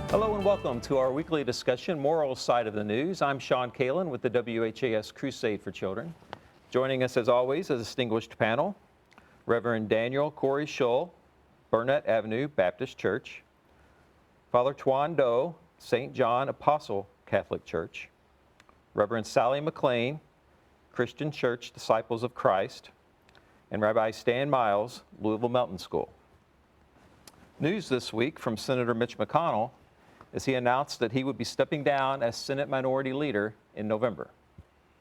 Hello and welcome to our weekly discussion, Moral Side of the News. I'm Shawn Kaelin with the WHAS Crusade for Children. Joining us as always, a distinguished panel, Reverend Daniel Corrie Shull, Burnett Avenue Baptist Church, Father Toan, St. John Apostle Catholic Church, Reverend Sally McClain, Christian Church Disciples of Christ, and Rabbi Stan Miles, Louisville Melton School. News this week from Senator Mitch McConnell as he announced that he would be stepping down as Senate Minority Leader in November.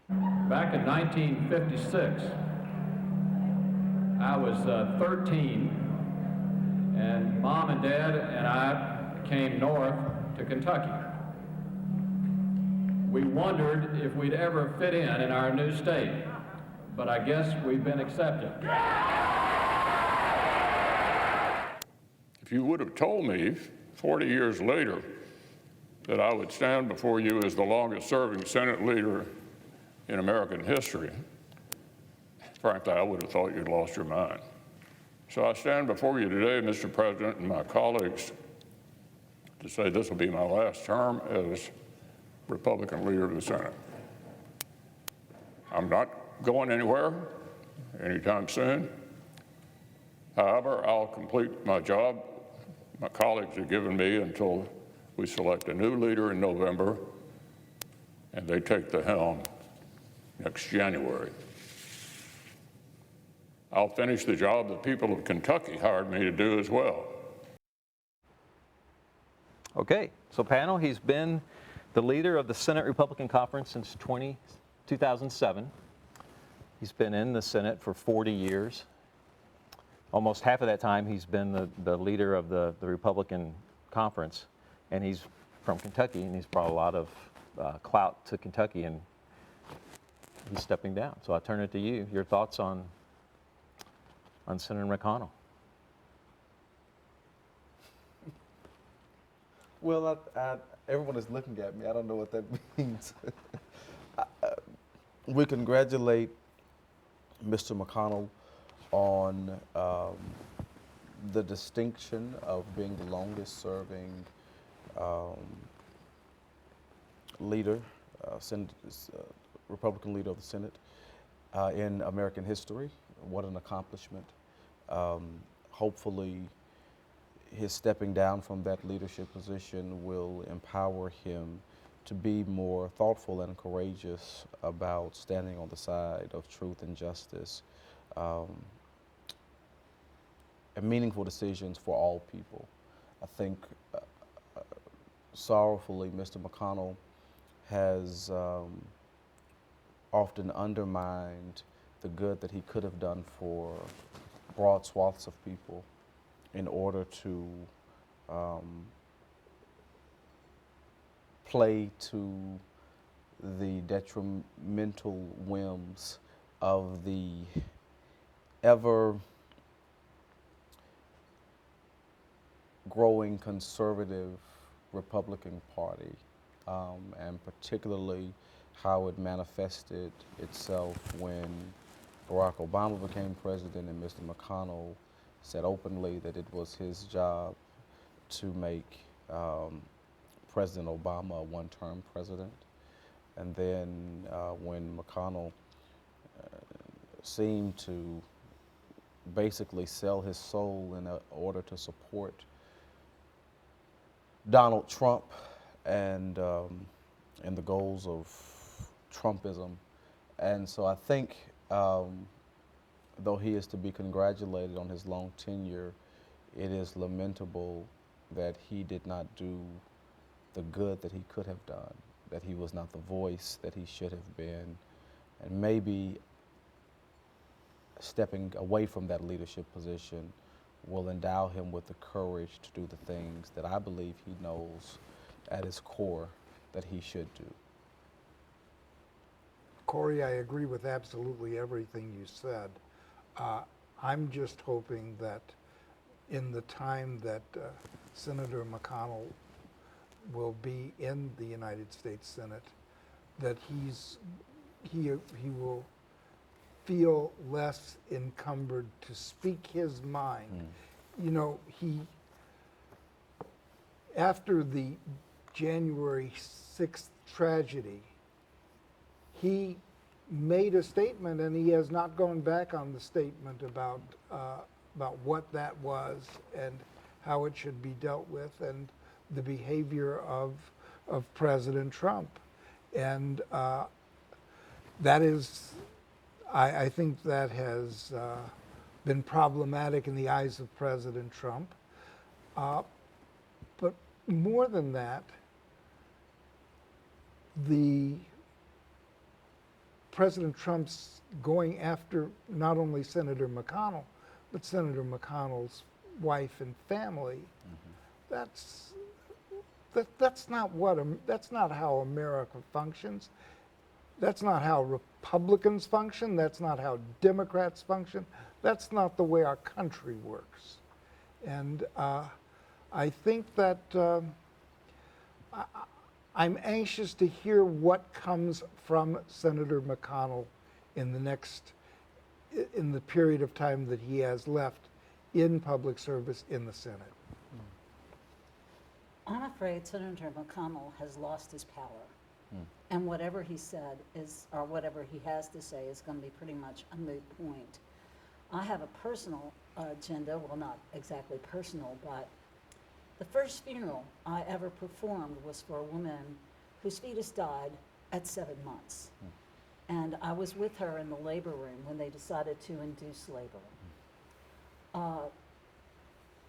Back in 1956, I was 13, and Mom and Dad and I came north to Kentucky. We wondered if we'd ever fit in our new state, but I guess we've been accepted. If you would have told me 40 years later that I would stand before you as the longest-serving Senate leader in American history, frankly, I would have thought you'd lost your mind. So I stand before you today, Mr. President, and my colleagues, to say this will be my last term as Republican leader of the Senate. I'm not going anywhere anytime soon. However, I'll complete my job my colleagues have given me until we select a new leader in November, and they take the helm next January. I'll finish the job the people of Kentucky hired me to do as well. Okay, so panel, he's been the leader of the Senate Republican Conference since 2007. He's been in the Senate for 40 years. Almost half of that time he's been the leader of the Republican Conference, and he's from Kentucky, and he's brought a lot of clout to Kentucky, and he's stepping down. So I turn it to you. Your thoughts on Senator McConnell? Well, everyone is looking at me. I don't know what that means. We congratulate Mr. McConnell on the distinction of being the longest-serving leader, Republican leader of the Senate in American history. What an accomplishment. Hopefully, his stepping down from that leadership position will empower him to be more thoughtful and courageous about standing on the side of truth and justice and meaningful decisions for all people. I think sorrowfully, Mr. McConnell has often undermined the good that he could have done for broad swaths of people in order to play to the detrimental whims of the ever growing conservative Republican Party, and particularly how it manifested itself when Barack Obama became president and Mr. McConnell said openly that it was his job to make President Obama a one-term president. And then when McConnell seemed to basically sell his soul in order to support Donald Trump and the goals of Trumpism. And so I think, though he is to be congratulated on his long tenure, it is lamentable that he did not do the good that he could have done, that he was not the voice that he should have been, and maybe stepping away from that leadership position will endow him with the courage to do the things that I believe he knows at his core that he should do. Corrie, I agree with absolutely everything you said. I'm just hoping that in the time that Senator McConnell will be in the United States Senate, that he will feel less encumbered to speak his mind. You know, after the January 6th tragedy, he made a statement, and he has not gone back on the statement about what that was and how it should be dealt with, and the behavior of President Trump. And that is, I think that has been problematic in the eyes of President Trump. But more than that, President Trump's going after not only Senator McConnell, but Senator McConnell's wife and family. That's not how America functions. That's not how Republicans function. That's not how Democrats function. That's not the way our country works. And I think that I'm anxious to hear what comes from Senator McConnell in the period of time that he has left in public service in the Senate. I'm afraid Senator McConnell has lost his power. And whatever he said or whatever he has to say is going to be pretty much a moot point. I have a personal agenda, well, not exactly personal, but the first funeral I ever performed was for a woman whose fetus died at 7 months. And I was with her in the labor room when they decided to induce labor.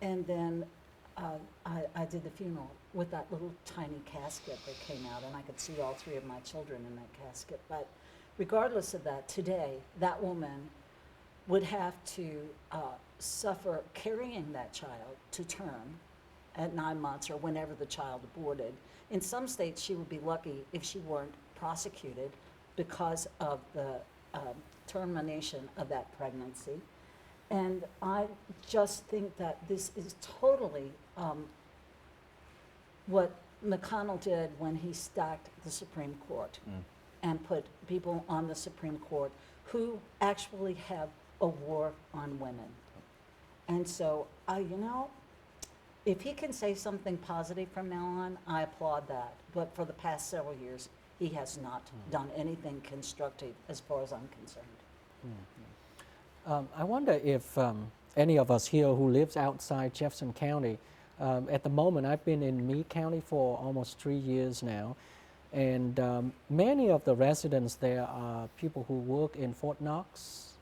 And then I did the funeral with that little tiny casket that came out, and I could see all 3 of my children in that casket. But regardless of that, today, that woman would have to suffer carrying that child to term at 9 months or whenever the child aborted. In some states, she would be lucky if she weren't prosecuted because of the termination of that pregnancy. And I just think that this is totally what McConnell did when he stacked the Supreme Court and put people on the Supreme Court who actually have a war on women. And so, if he can say something positive from now on, I applaud that. But for the past several years, he has not done anything constructive as far as I'm concerned. I wonder if any of us here who lives outside Jefferson County, at the moment I've been in Meade County for almost 3 years now, and many of the residents there are people who work in Fort Knox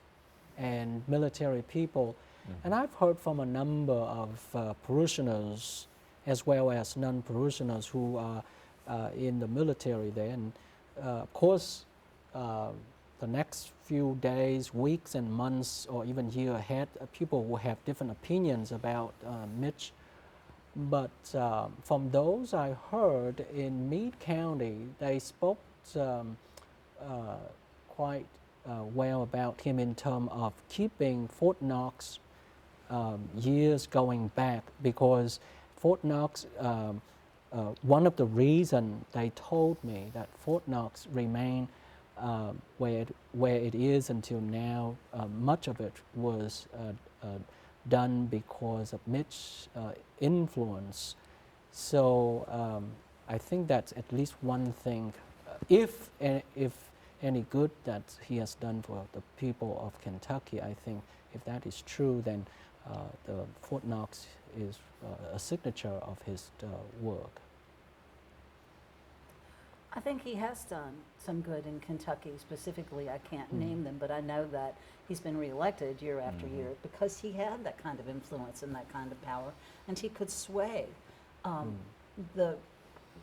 and military people. And I've heard from a number of parishioners as well as non-parishioners who are in the military there. And of course, the next few days, weeks and months or even year ahead, people will have different opinions about Mitch. But from those I heard in Meade County, they spoke quite well about him in terms of keeping Fort Knox years going back, because Fort Knox, one of the reasons they told me that Fort Knox remained where it is until now, much of it was done because of Mitch's influence. So I think that's at least one thing, if any good that he has done for the people of Kentucky. I think if that is true, then the Fort Knox is a signature of his work. I think he has done some good in Kentucky. Specifically, I can't name them, but I know that he's been reelected year after year because he had that kind of influence and that kind of power, and he could sway the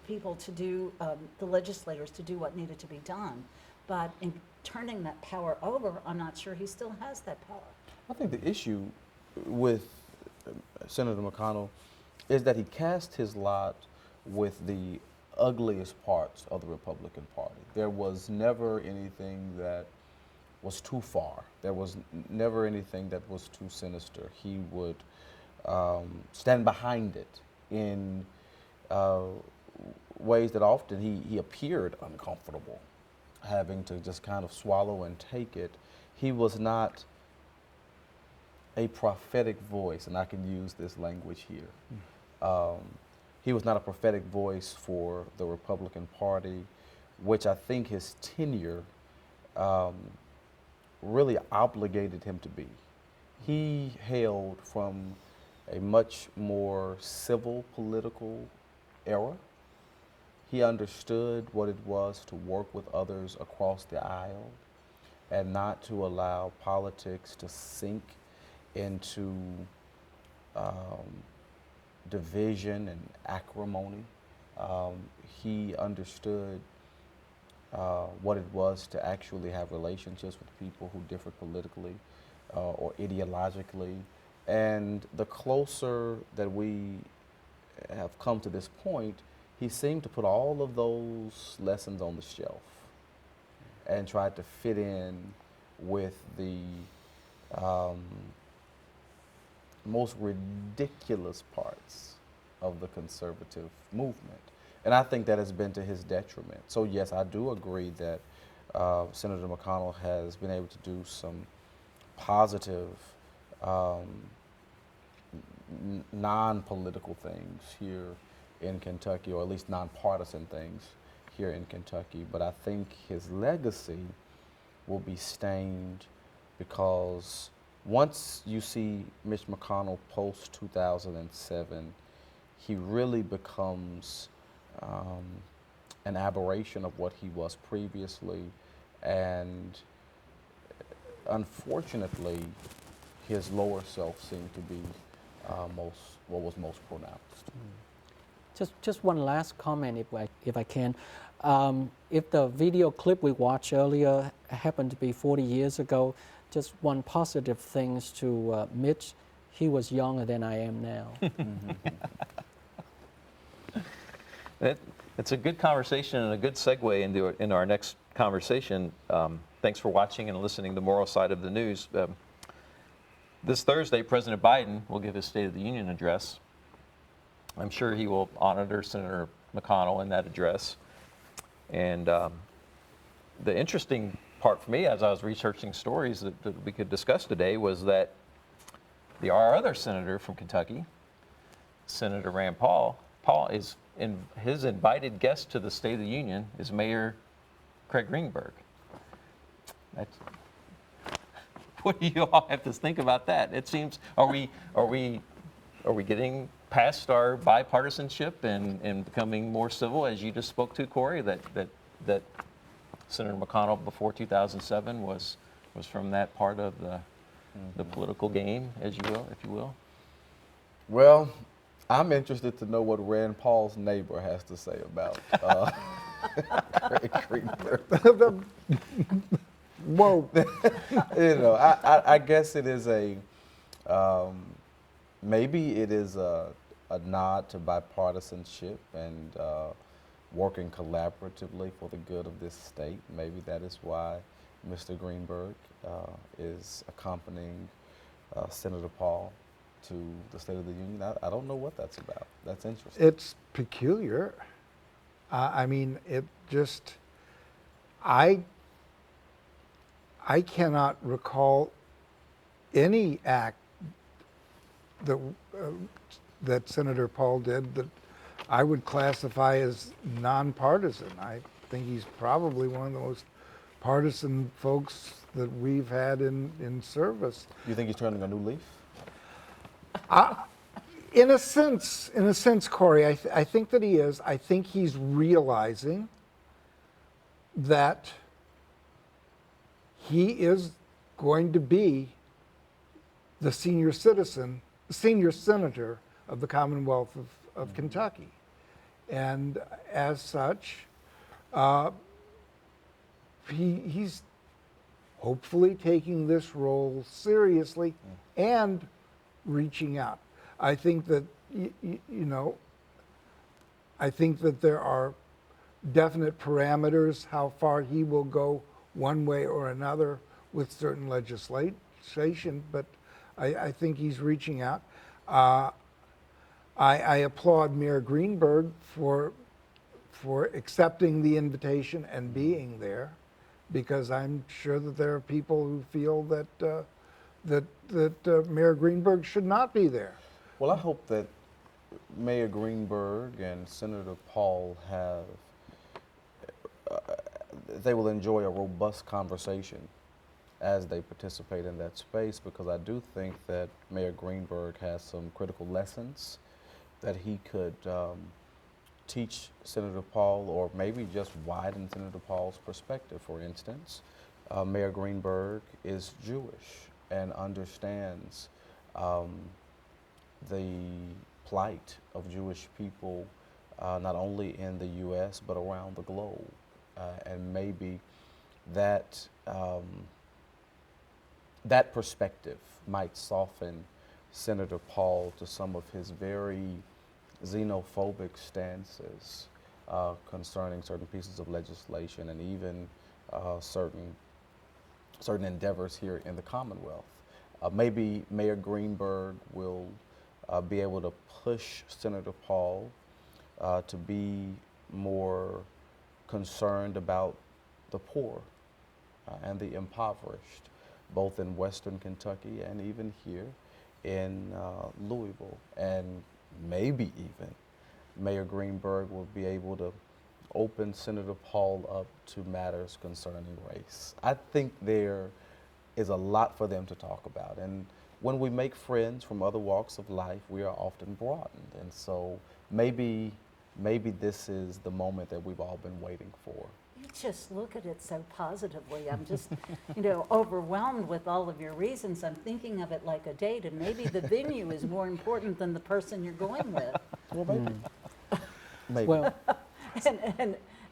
people to do, the legislators to do what needed to be done. But in turning that power over, I'm not sure he still has that power. I think the issue with Senator McConnell is that he cast his lot with the ugliest parts of the Republican Party. There was never anything that was too far. There was never anything that was too sinister. He would stand behind it in ways that often he appeared uncomfortable, having to just kind of swallow and take it. He was not a prophetic voice, and I can use this language here. he was not a prophetic voice for the Republican Party, which I think his tenure really obligated him to be. He hailed from a much more civil political era. He understood what it was to work with others across the aisle and not to allow politics to sink into division and acrimony. He understood what it was to actually have relationships with people who differed politically or ideologically. And the closer that we have come to this point, he seemed to put all of those lessons on the shelf and tried to fit in with the most ridiculous parts of the conservative movement. And I think that has been to his detriment. So yes, I do agree that Senator McConnell has been able to do some positive non-political things here in Kentucky, or at least nonpartisan things here in Kentucky. But I think his legacy will be stained because once you see Mitch McConnell post 2007, he really becomes an aberration of what he was previously, and unfortunately, his lower self seemed to be what was most pronounced. Just one last comment, if I can. If the video clip we watched earlier happened to be 40 years ago, just one positive things to Mitch, he was younger than I am now. It's a good conversation and a good segue into our next conversation. Thanks for watching and listening to the Moral Side of the News. This Thursday, President Biden will give his State of the Union address. I'm sure he will honor Senator McConnell in that address. And the interesting part for me, as I was researching stories that we could discuss today, was that our other senator from Kentucky, Senator Rand Paul is his invited guest to the State of the Union is Mayor Craig Greenberg. What do you all have to think about that? It seems, are we getting past our bipartisanship and becoming more civil, as you just spoke to, Corrie, that Senator McConnell before 2007 was from that part of the political game, as you will, if you will? Well, I'm interested to know what Rand Paul's neighbor has to say about Craig Greenberg. Whoa. I guess it is maybe it is a nod to bipartisanship and working collaboratively for the good of this state. Maybe that is why Mr. Greenberg is accompanying Senator Paul to the State of the Union. I don't know what that's about. That's interesting. It's peculiar. I mean, it just, I cannot recall any act that Senator Paul did that I would classify as nonpartisan. I think he's probably one of the most partisan folks that we've had in service. You think he's turning a new leaf? In a sense, Corrie, I think that he is. I think he's realizing that he is going to be the senior senator of the Commonwealth of Kentucky. And as such, he's hopefully taking this role seriously and reaching out. I think that, I think that there are definite parameters how far he will go one way or another with certain legislation, but I think he's reaching out. I applaud Mayor Greenberg for accepting the invitation and being there, because I'm sure that there are people who feel that Mayor Greenberg should not be there. Well, I hope that Mayor Greenberg and Senator Paul have, they will enjoy a robust conversation as they participate in that space, because I do think that Mayor Greenberg has some critical lessons that he could teach Senator Paul, or maybe just widen Senator Paul's perspective. For instance, Mayor Greenberg is Jewish and understands the plight of Jewish people, not only in the U.S. but around the globe, and maybe that that perspective might soften Senator Paul to some of his very xenophobic stances concerning certain pieces of legislation and even certain endeavors here in the Commonwealth. Maybe Mayor Greenberg will be able to push Senator Paul to be more concerned about the poor and the impoverished, both in Western Kentucky and even here in Louisville. And maybe even Mayor Greenberg will be able to open Senator Paul up to matters concerning race. I think there is a lot for them to talk about. And when we make friends from other walks of life, we are often broadened. And so maybe this is the moment that we've all been waiting for. You just look at it so positively. I'm just, overwhelmed with all of your reasons. I'm thinking of it like a date, and maybe the venue is more important than the person you're going with. Well, maybe. Maybe. Well,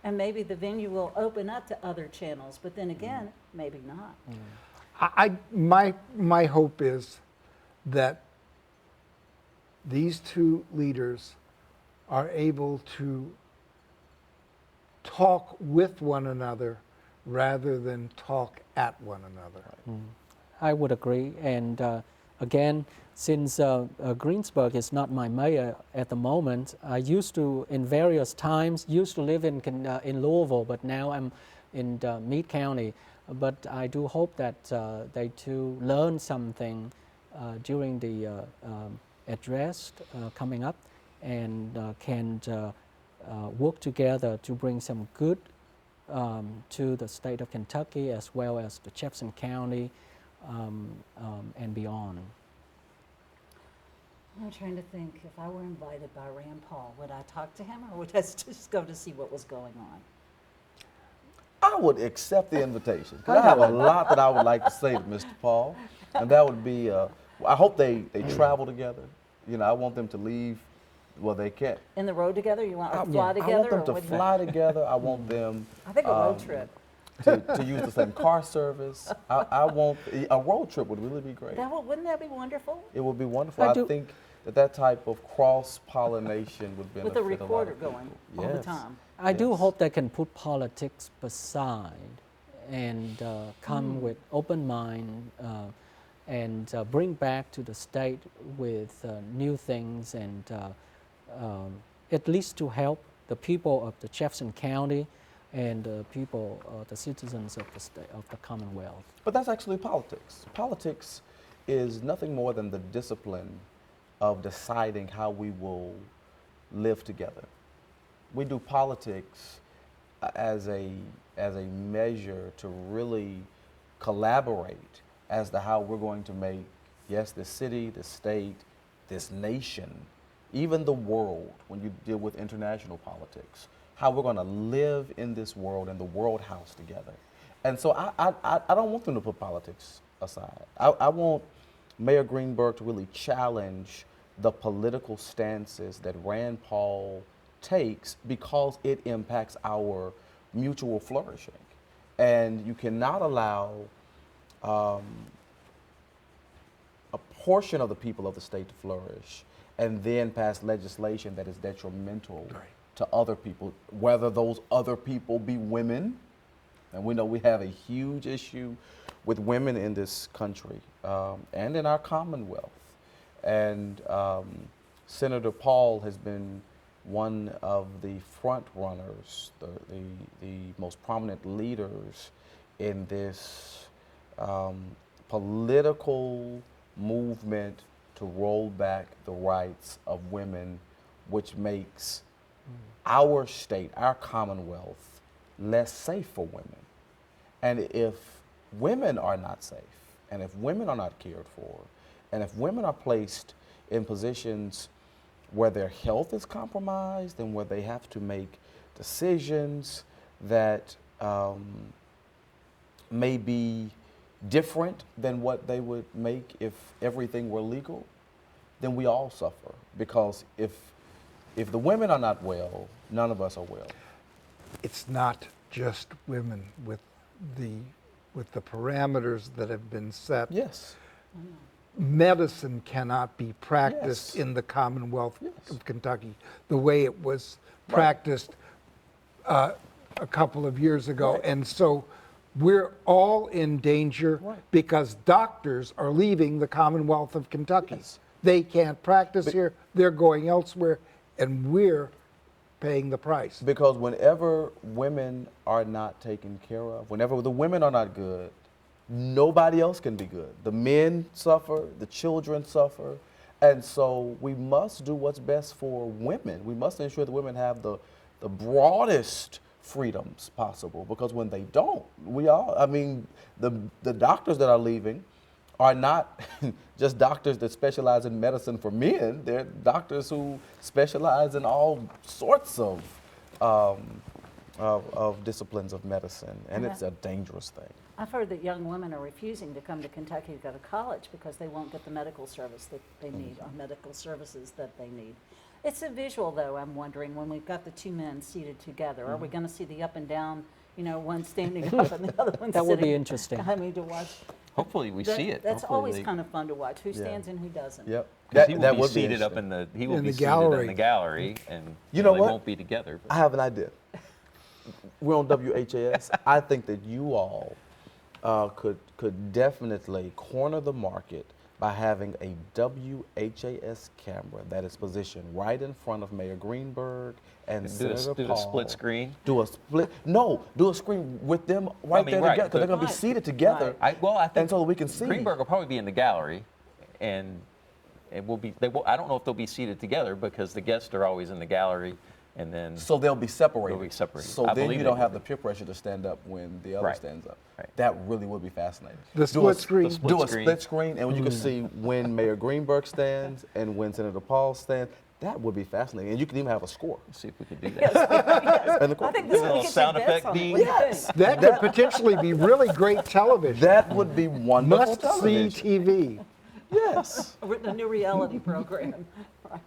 And maybe the venue will open up to other channels, but then again, maybe not. My hope is that these two leaders are able to talk with one another rather than talk at one another. I would agree. And again, since Greensburg is not my mayor at the moment, I used to, in various times, live in Louisville, but now I'm in Meade County. But I do hope that they too learn something during the address coming up, and can work together to bring some good to the state of Kentucky as well as to Jefferson County and beyond. I'm trying to think, if I were invited by Rand Paul, would I talk to him, or would I just go to see what was going on? I would accept the invitation, because I have a lot that I would like to say to Mr. Paul, and that would be, I hope they travel together. I want them to leave, well, they can't. In the road together? You want to fly together? I want them or to what do you fly together. I want them I think a road trip. to use the same car service. I want, a road trip would really be great. Wouldn't that be wonderful? It would be wonderful. I I do- think that type of cross-pollination would benefit With a a lot recorder of people. going all the Yes. time. I do Yes. hope they can put politics aside and come with open mind and bring back to the state with new things, and at least to help the people of the Jefferson County and the people, the citizens of the state, of the Commonwealth. But that's actually politics. Politics is nothing more than the discipline of deciding how we will live together. We do politics as a measure to really collaborate as to how we're going to make, yes, the city, the state, this nation, even the world, when you deal with international politics, how we're going to live in this world, in the world house together. And so I don't want them to put politics aside. I want Mayor Greenberg to really challenge the political stances that Rand Paul takes, because it impacts our mutual flourishing. And you cannot allow a portion of the people of the state to flourish and then pass legislation that is detrimental to other people, whether those other people be women. And we know we have a huge issue with women in this country and in our Commonwealth. And Senator Paul has been one of the front runners, the most prominent leaders in this political movement to roll back the rights of women which makes our state, our commonwealth, less safe for women. And if women are not safe, and if women are not cared for, and if women are placed in positions where their health is compromised and where they have to make decisions that may be different than what they would make if everything were legal, then we all suffer. Because if the women are not well, none of us are well. It's not just women with the parameters that have been set. Yes. Medicine cannot be practiced Yes. in the Commonwealth Yes. of Kentucky the way it was practiced a couple of years ago. Right. And so we're all in danger Right. because doctors are leaving the Commonwealth of Kentucky. Yes. They can't practice here, they're going elsewhere, and we're paying the price. Because whenever women are not taken care of, whenever the women are not good, nobody else can be good. The men suffer, the children suffer, and so we must do what's best for women. We must ensure that women have the broadest freedoms possible, because when they don't, the doctors that are leaving are not just doctors that specialize in medicine for men. They're doctors who specialize in all sorts of disciplines of medicine, and it's a dangerous thing. I've heard that young women are refusing to come to Kentucky to go to college because they won't get the medical service that they need, or medical services that they need. It's a visual, though, I'm wondering, when we've got the two men seated together. Are we going to see the up and down, one standing up and the other one That sitting? would be interesting. I mean, to watch. Hopefully we see it. That's Hopefully always they- kind of fun to watch, who Yeah. stands and who doesn't. Yep. 'cause he will be would seated up interesting. he will In be the seated in gallery. the gallery, and You know they what? won't be together. I have an idea. We're on WHAS. I think that you all could definitely corner the market by having a WHAS camera that is positioned right in front of Mayor Greenberg and Senator Do Paul. a split screen. Do a screen with them right there right, together, because they're going to be Right. seated together. I think And so we can see. Greenberg will probably be in the gallery, and it will be. I don't know if they'll be seated together because the guests are always in the gallery, and then So they'll be separated. They'll be separated. So I then believe you they don't have will the peer pressure to stand up when the other Right. stands up. Right. That really would be fascinating. The split screen. split Do a screen. split screen, and you can see when Mayor Greenberg stands and when Senator Paul stands. That would be fascinating, and you can even have a score. see if we could do that. And the I think A this little we could sound take bets effect on it. being- What do you Yes. think? That could potentially be really great television. That would be wonderful Must-see television. TV. Yes, A new reality program. Right.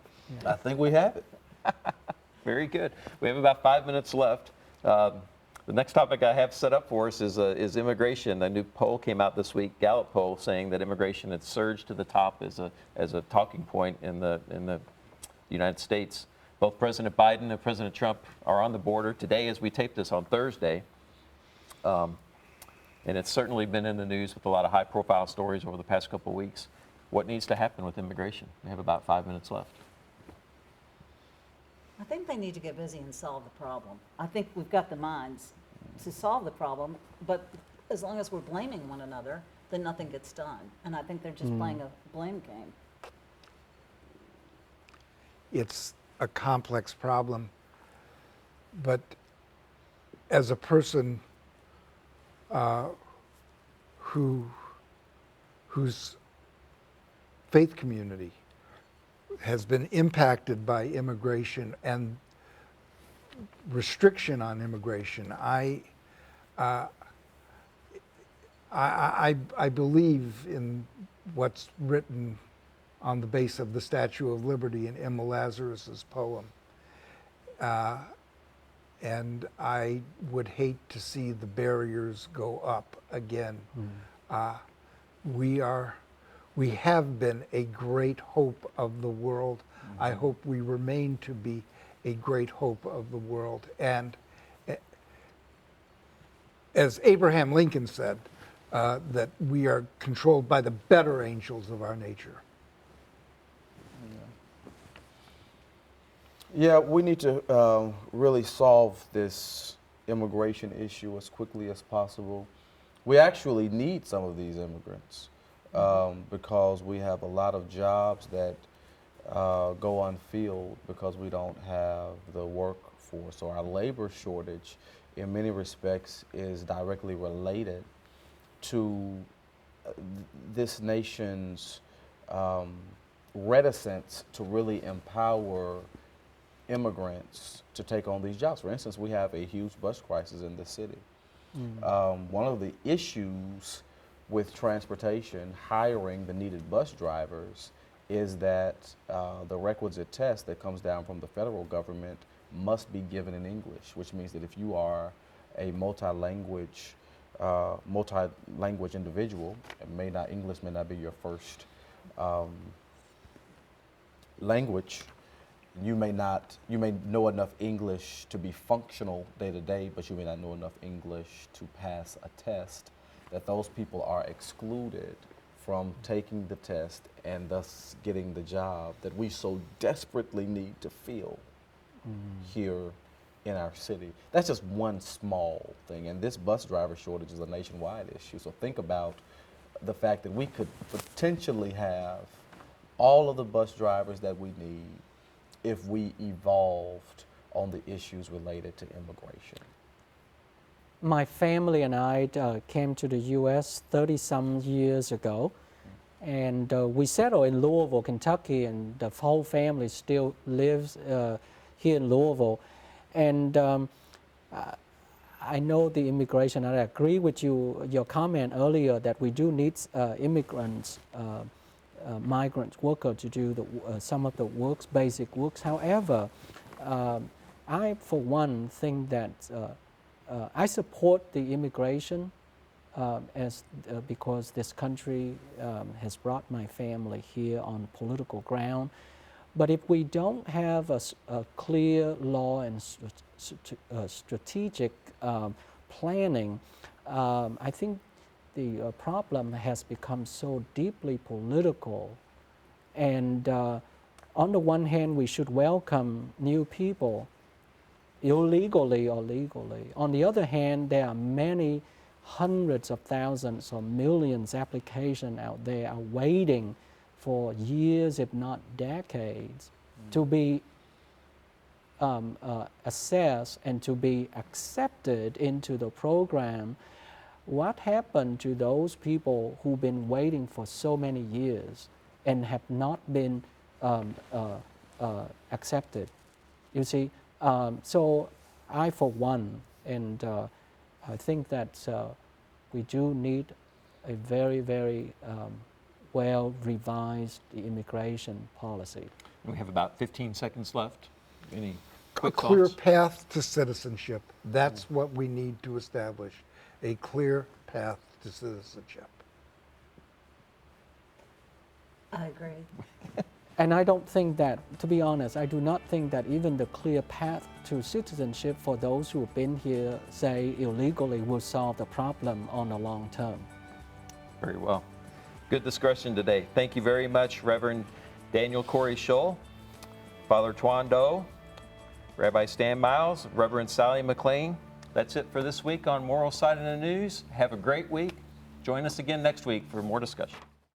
I think we have it. Very good. We have about 5 minutes left. The next topic I have set up for us is immigration. A new poll came out this week, Gallup poll, saying that immigration had surged to the top as a talking point in the United States. Both President Biden and President Trump are on the border today as we tape this on Thursday. And it's certainly been in the news with a lot of high-profile stories over the past couple of weeks. What needs to happen with immigration? We have about 5 minutes left. I think they need to get busy and solve the problem. I think we've got the minds to solve the problem, but as long as we're blaming one another, then nothing gets done. And I think they're just playing a blame game. It's a complex problem, but as a person whose faith community has been impacted by immigration and restriction on immigration, I believe in what's written on the base of the Statue of Liberty in Emma Lazarus's poem. And I would hate to see the barriers go up again. We have been a great hope of the world. I hope we remain to be a great hope of the world. And as Abraham Lincoln said, that we are controlled by the better angels of our nature. Yeah, we need to really solve this immigration issue as quickly as possible. We actually need some of these immigrants because we have a lot of jobs that go unfilled because we don't have the workforce. So our labor shortage, in many respects, is directly related to this nation's reticence to really empower immigrants to take on these jobs. For instance, we have a huge bus crisis in the city. One of the issues with transportation, hiring the needed bus drivers, is that the requisite test that comes down from the federal government must be given in English, which means that if you are a multi-language individual, English may not be your first language. You may know enough English to be functional day to day, but you may not know enough English to pass a test, that those people are excluded from taking the test and thus getting the job that we so desperately need to fill here in our city. That's just one small thing, and this bus driver shortage is a nationwide issue. So think about the fact that we could potentially have all of the bus drivers that we need if we evolved on the issues related to immigration. My family and I came to the U.S. 30-some years ago, and we settled in Louisville, Kentucky, and the whole family still lives here in Louisville. And I know the immigration, and I agree with your comment earlier that we do need immigrants, migrant workers to do some of the works, basic works. However, I, for one, think that I support the immigration because this country has brought my family here on political ground. But if we don't have a clear law and strategic planning, I think the problem has become so deeply political. And on the one hand, we should welcome new people, illegally or legally. On the other hand, there are many hundreds of thousands or millions applications out there are waiting for years, if not decades, to be assessed and to be accepted into the program. What happened to those people who've been waiting for so many years and have not been accepted? You see, so I, for one, and I think that we do need a very, very well-revised immigration policy. We have about 15 seconds left. Any A quick clear thoughts? path to citizenship. That's what we need to establish, a clear path to citizenship. I agree. And I don't think that, to be honest, I do not think that even the clear path to citizenship for those who have been here, say, illegally, will solve the problem on the long term. Very well. Good discussion today. Thank you very much, Reverend Daniel Corrie Shull, Father Toan, Rabbi Stan Miles, Reverend Sally McClain. That's it for this week on Moral Side of the News. Have a great week. Join us again next week for more discussion.